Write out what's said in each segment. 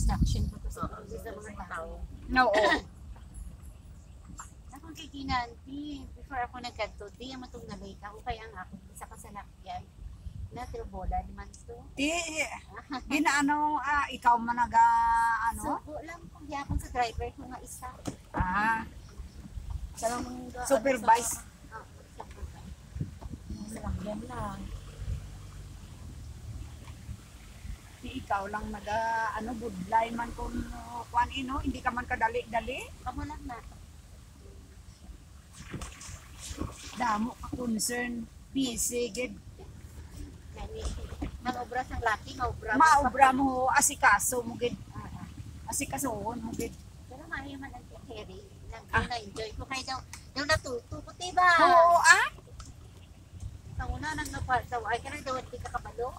instruction ko to sa mga tao. Oo. Akong kay Kinanti, before ako nagkanto, di ang matong nalate ako, kaya nga ako, isa ka sa lakyan. Bola naman to. Di, ginaano, ikaw man naga, ano? So, lang kung yapon sa driver ko nga isa. Supervise. Sa lakyan lang. Di ikaw lang naga, budlay man kung kuan ino, hindi ka man kadali-dali. Kamu lang na. Damo ka concern, busy, gid. Mag-obra sa laki, Maobra mo, asikaso mo gid. Asikasoon mo gid. Pero maayo man ang Harry. Na-enjoy ko kayo daw natuto ko, diba? Oo, Sa una nang napalsaw, ay ka na daw hindi ka kabalo.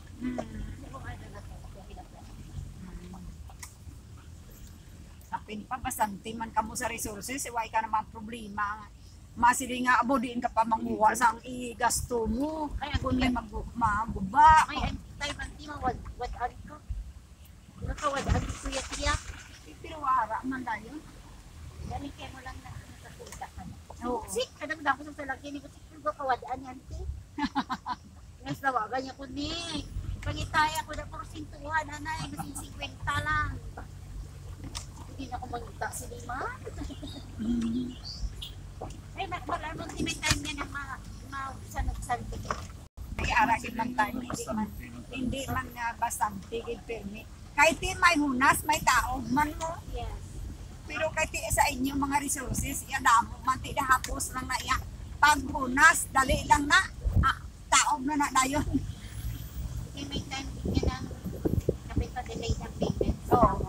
Apin pa, basanti man kamo sa resources, iway ka naman problema. Masili nga abo, diin ka pa manguha sa ang i-gasto mo. Kaya kung may maguba. Ay, tayo man di mawad-an ko. Nakawad-an ko tiyak. Pero wara man dayon. Galing kayo mo lang na nakasulta ka na. Oo. Sik, kadang ko sa salagyan, hindi ko sik, pero kawad-an yan, ti. Mas lawagan niya ko, ni. Pangitaya ko na porsintuhan, anay, kasi 50 lang. Hindi na ako mangita si Lima. Ay, malamang si may time niya na ma-sanag-santi. Ay, aragin lang tayo, hindi man nga bastante, gid permit. Kahit di may hunas, may taog man mo. Yes. Pero kahit di sa inyo mga resources, damo man, di na hapos lang na iya. Pag hunas, dali lang na, taog na dayon. Kasi may time din niya ng kapit pa delay ng payment. Oo.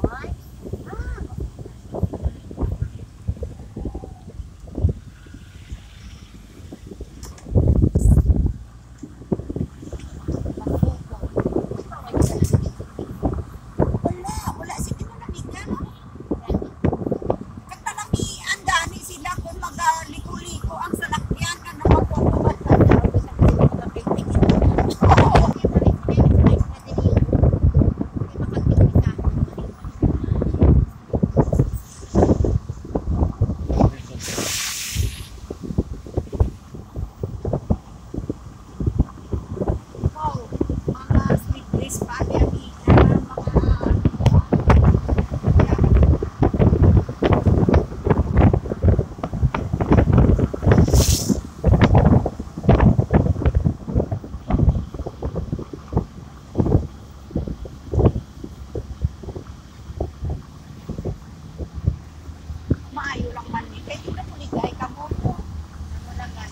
Wala sige mo nabigyan. Katanamian dani sila kung magaliko-liko ang salakyan nga napapapabad na daw sa mga picture. Mga sleepless pa diyan maayo lang man ni kay di na puligay ka mo. Ano lang yan.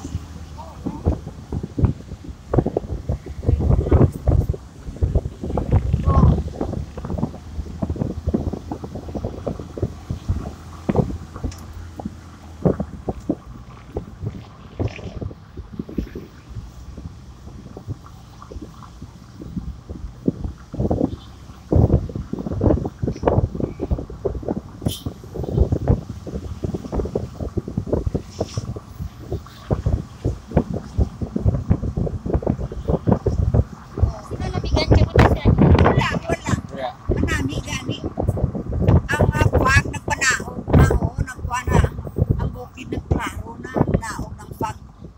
Sila nabigan ka mo na siya. Wala. Manami gani. Ang pag nagpanaog nagkuha na ang bukid nagklaro na naog ng pag.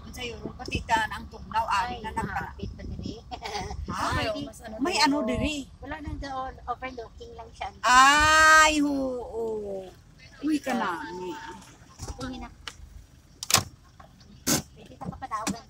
Sa yun, patita ang tugnaw Ay, na nagpana. nakapit pa diri. May ano diri. Wala nang doon, overlooking lang siya. Ay, oo. Uy ka na. Tingin na. Pwede ka pa panawagan